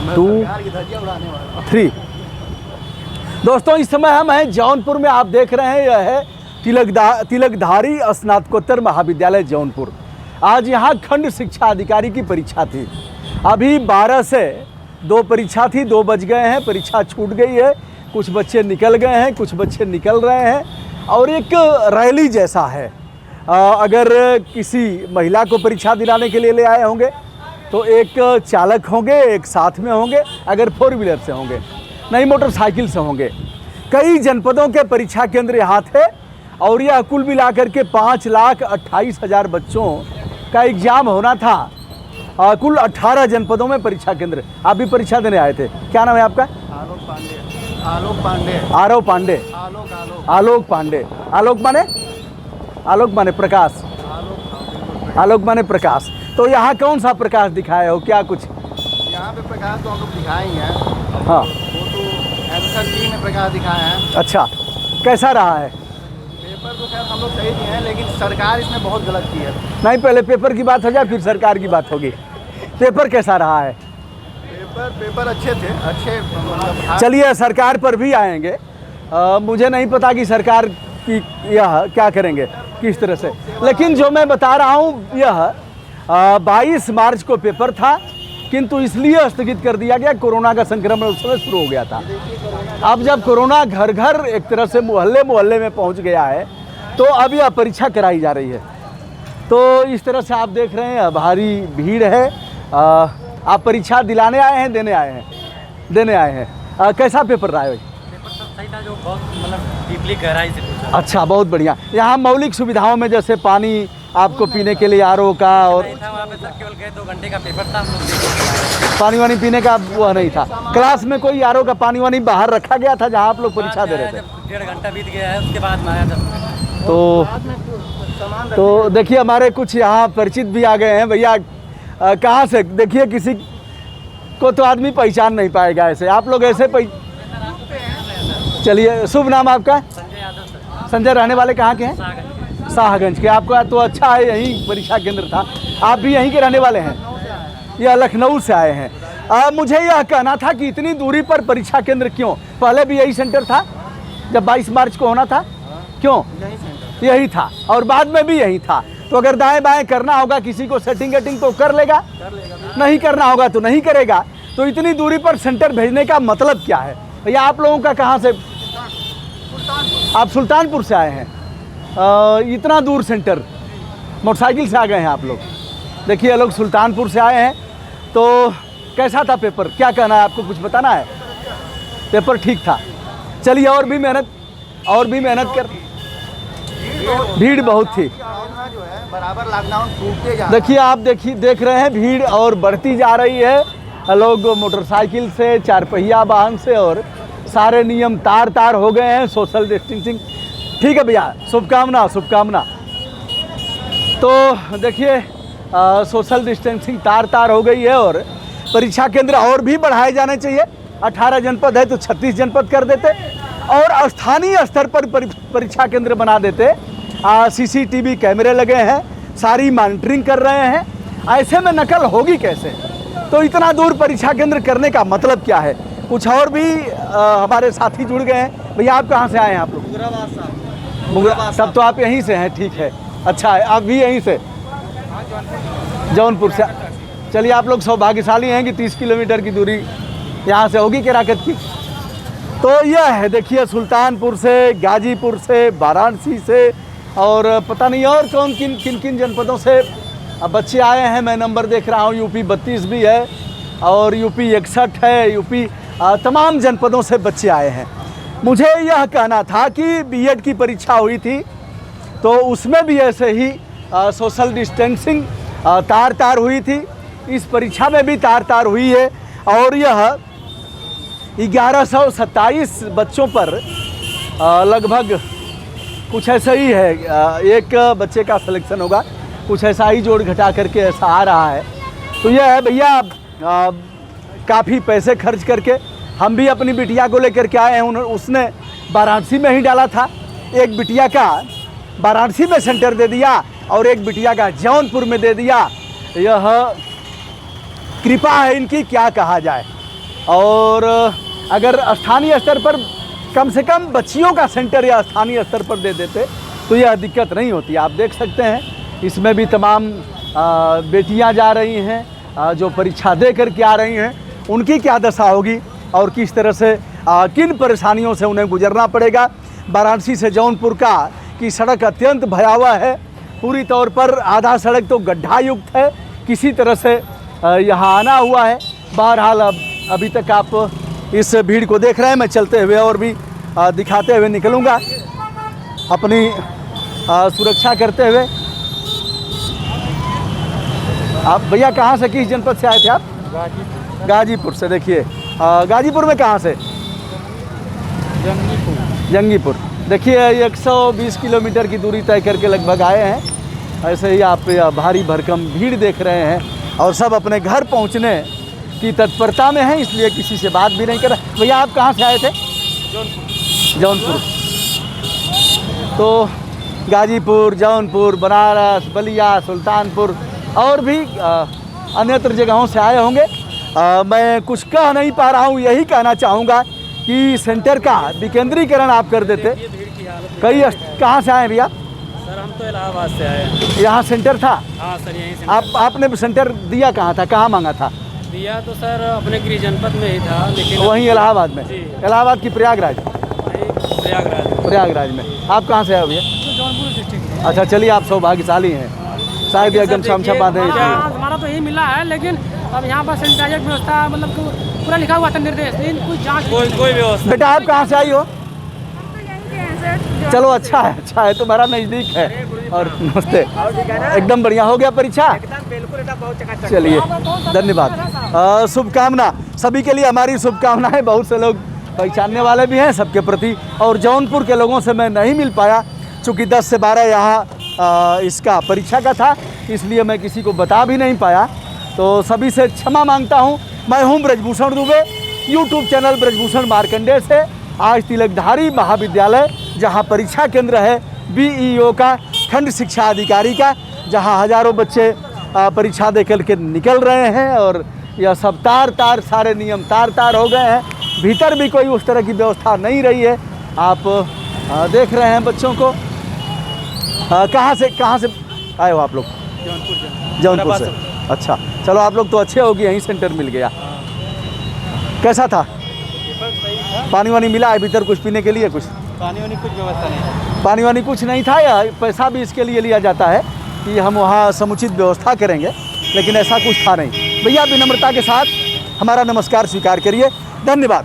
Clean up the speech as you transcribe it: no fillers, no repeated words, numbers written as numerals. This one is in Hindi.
2 3। दोस्तों इस समय हम हैं जौनपुर में। आप देख रहे हैं यह है तिलकधारी स्नातकोत्तर महाविद्यालय जौनपुर। आज यहाँ खंड शिक्षा अधिकारी की परीक्षा थी। अभी 12 से 2 परीक्षा थी, 2 बज गए हैं, परीक्षा छूट गई है। कुछ बच्चे निकल गए हैं, कुछ बच्चे निकल रहे हैं और एक रैली जैसा है। अगर किसी महिला को परीक्षा दिलाने के लिए ले आए होंगे तो एक चालक होंगे, एक साथ में होंगे, अगर 4 व्हीलर से होंगे, नहीं मोटरसाइकिल से होंगे। कई जनपदों के परीक्षा केंद्र यहाँ थे और यह कुल मिलाकर के 5,28,000 बच्चों का एग्ज़ाम होना था। कुल 18 जनपदों में परीक्षा केंद्र। आप भी परीक्षा देने आए थे। क्या नाम है आपका? आलोक पांडे प्रकाश। आलोक माने प्रकाश। तो यहाँ कौन सा प्रकाश दिखाए हो? क्या कुछ यहाँ पे प्रकाश तो हम लोग दिखाए ही हैं। हाँ, वो तो आंसर की में प्रकाश दिखाया है। अच्छा, कैसा रहा है? पेपर तो खैर हम लोग सही दिए हैं, लेकिन सरकार इसमें बहुत गलत की है। नहीं, पहले पेपर की बात हो जाए फिर सरकार की बात होगी। पेपर कैसा रहा है? पेपर अच्छे थे, अच्छे मतलब। चलिए सरकार पर भी आएंगे। मुझे नहीं पता कि सरकार की यह क्या करेंगे, किस तरह से, लेकिन जो मैं बता रहा हूँ यह 22 मार्च को पेपर था, किंतु इसलिए स्थगित कर दिया गया, कोरोना का संक्रमण उस समय शुरू हो गया था। अब जब कोरोना घर घर एक तरह से मोहल्ले मोहल्ले में पहुंच गया है तो अब यह परीक्षा कराई जा रही है। तो इस तरह से आप देख रहे हैं भारी भीड़ है। आप परीक्षा दिलाने आए हैं, देने आए हैं? कैसा पेपर रहा है भाई? पेपर सब सही था, जो बहुत मतलब डीपली गहराई से पूछा। अच्छा, बहुत बढ़िया। यहाँ मौलिक सुविधाओं में जैसे पानी आपको पीने के लिए आरओ का और नहीं था वहाँ पे सर, केवल 2 घंटे का पेपर था। हम लोग पानी वानी पीने का वह नहीं था। क्लास में कोई आरओ का पानी वानी बाहर रखा गया था जहाँ आप लोग परीक्षा दे रहे थे? 1.5 घंटा बीत गया है, उसके बाद में आया 10 मिनट। तो देखिए हमारे कुछ यहाँ परिचित भी आ गए हैं। भैया कहाँ से? देखिए किसी को तो आदमी पहचान नहीं पाएगा ऐसे। आप लोग ऐसे चलिए, शुभ नाम आपका? संजय यादव सर। संजय, रहने वाले कहाँ के हैं? सागंज। शाहगंज के। आपका तो अच्छा है, यहीं परीक्षा केंद्र था। आप भी यहीं के रहने वाले हैं? यह लखनऊ से आए हैं। मुझे यह कहना था कि इतनी दूरी पर परीक्षा केंद्र क्यों? पहले भी यही सेंटर था जब 22 मार्च को होना था? क्यों? यही था और बाद में भी यही था। तो अगर दाएं बाएं करना होगा किसी को सेटिंग वेटिंग तो कर लेगा, नहीं करना होगा तो नहीं करेगा। तो इतनी दूरी पर सेंटर भेजने का मतलब क्या है? भैया आप लोगों का कहाँ से? आप सुल्तानपुर से आए हैं। इतना दूर सेंटर मोटरसाइकिल से आ गए हैं आप लोग। देखिए ये लोग सुल्तानपुर से आए हैं। तो कैसा था पेपर? क्या कहना है आपको? कुछ बताना है? पेपर ठीक था। चलिए और भी मेहनत कर। भीड़ बहुत थी। जो है बराबर लॉकडाउन टूटते जा। देखिए आप देख रहे हैं भीड़ और बढ़ती जा रही है। लोग मोटरसाइकिल से, 4 पहिया वाहन से, और सारे नियम तार हो गए हैं। सोशल डिस्टेंसिंग ठीक है भैया, शुभकामना। तो देखिए सोशल डिस्टेंसिंग तार हो गई है और परीक्षा केंद्र और भी बढ़ाए जाने चाहिए। 18 जनपद है तो 36 जनपद कर देते और स्थानीय स्तर पर परीक्षा केंद्र बना देते। CCTV कैमरे लगे हैं, सारी मॉनिटरिंग कर रहे हैं। ऐसे में नकल होगी कैसे? तो इतना दूर परीक्षा केंद्र करने का मतलब क्या है? कुछ और भी हमारे साथी जुड़ गए हैं। भैया आप कहाँ से आए हैं? आप लोग मुगराबाद। तब तो आप यहीं से हैं, ठीक है। अच्छा है, आप भी यहीं से? जौनपुर से। चलिए आप लोग सौभाग्यशाली हैं कि 30 किलोमीटर की दूरी यहाँ से होगी केराकत की। तो यह है देखिए, सुल्तानपुर से, गाजीपुर से, वाराणसी से और पता नहीं और किन जनपदों से बच्चे आए हैं। मैं नंबर देख रहा हूँ, यूपी 32 भी है और यूपी 61 है। यूपी तमाम जनपदों से बच्चे आए हैं। मुझे यह कहना था कि बीएड की परीक्षा हुई थी तो उसमें भी ऐसे ही सोशल डिस्टेंसिंग तार हुई थी। इस परीक्षा में भी तार हुई है और यह 1127 बच्चों पर लगभग कुछ ऐसा ही है। एक बच्चे का सिलेक्शन होगा, कुछ ऐसा ही जोड़ घटा करके ऐसा आ रहा है। तो यह है भैया, काफ़ी पैसे खर्च करके हम भी अपनी बिटिया को लेकर के आए हैं। उसने वाराणसी में ही डाला था। एक बिटिया का वाराणसी में सेंटर दे दिया और एक बिटिया का जौनपुर में दे दिया। यह कृपा है इनकी, क्या कहा जाए। और अगर स्थानीय स्तर पर कम से कम बच्चियों का सेंटर या स्थानीय स्तर पर दे देते तो यह दिक्कत नहीं होती। आप देख सकते हैं इसमें भी तमाम बेटियां जा रही हैं जो परीक्षा दे करके आ रही हैं, उनकी क्या दशा होगी और किस तरह से किन परेशानियों से उन्हें गुजरना पड़ेगा। वाराणसी से जौनपुर की सड़क अत्यंत भयावह है, पूरी तौर पर आधा सड़क तो गड्ढा युक्त है, किसी तरह से यहाँ आना हुआ है। बहरहाल अभी तक आप इस भीड़ को देख रहे हैं, मैं चलते हुए और भी दिखाते हुए निकलूँगा अपनी सुरक्षा करते हुए। आप भैया कहाँ से, किस जनपद से आए थे आप? गाजीपुर से। देखिए गाजीपुर में कहाँ से? जंगीपुर। देखिए 120 किलोमीटर की दूरी तय करके लगभग आए हैं। ऐसे ही आप भारी भरकम भीड़ देख रहे हैं और सब अपने घर पहुंचने की तत्परता में हैं, इसलिए किसी से बात भी नहीं कर रहे। भैया आप कहाँ से आए थे? जौनपुर। तो गाजीपुर, जौनपुर, बनारस, बलिया, सुल्तानपुर और भी अन्यत्र जगहों से आए होंगे। मैं कुछ कह नहीं पा रहा हूँ, यही कहना चाहूँगा कि सेंटर का विकेंद्रीकरण आप कर देते। कई कहाँ से आए भैया? सर हम तो इलाहाबाद से आए हैं। यहाँ सेंटर था? हाँ सर यहीं से। आपने सेंटर दिया कहाँ था, कहाँ मांगा था? दिया तो सर अपने गृह जनपद में ही था, लेकिन वहीं इलाहाबाद में? इलाहाबाद की प्रयागराज? प्रयागराज में। आप कहाँ से आए भैया? जौनपुर डिस्ट्रिक्ट। अच्छा चलिए, आप सौभाग्यशाली हैं, शायद यह गमछा बांधे इसलिए। हमारा तो यही मिला है, लेकिन अब यहाँ पर सैनिटाइजर व्यवस्था मतलब पूरा लिखा हुआ था निर्देश, लेकिन कुछ जाँच कोई व्यवस्था। बेटा आप कहाँ से आई हो? चलो अच्छा है, तुम्हारा नज़दीक है। और नमस्ते, एकदम बढ़िया हो गया परीक्षा? चलिए धन्यवाद। शुभकामना सभी के लिए, हमारी शुभकामनाएं। बहुत से लोग पहचानने वाले भी हैं सबके प्रति, और जौनपुर के लोगों से मैं नहीं मिल पाया चूँकि 10 से 12 यहाँ इसका परीक्षा का था, इसलिए मैं किसी को बता भी नहीं पाया, तो सभी से क्षमा मांगता हूँ। मैं हूँ ब्रजभूषण दुबे, यूट्यूब चैनल ब्रजभूषण मार्कंडेय से। आज तिलकधारी महाविद्यालय जहाँ परीक्षा केंद्र है BEO का, खंड शिक्षा अधिकारी का, जहाँ हज़ारों बच्चे परीक्षा दे के निकल रहे हैं और यह सब तार सारे नियम तार हो गए हैं। भीतर भी कोई उस तरह की व्यवस्था नहीं रही है। आप देख रहे हैं बच्चों को। कहाँ से आए हो आप लोग? जौनपुर से। अच्छा चलो, आप लोग तो अच्छे हो कि यहीं सेंटर मिल गया। कैसा था? पानी वानी मिला है भीतर कुछ पीने के लिए? कुछ पानी वानी कुछ व्यवस्था नहीं। पानी वानी कुछ नहीं था, या पैसा भी इसके लिए लिया जाता है कि हम वहाँ समुचित व्यवस्था करेंगे, लेकिन ऐसा कुछ था नहीं। भैया विनम्रता के साथ हमारा नमस्कार स्वीकार करिए। धन्यवाद।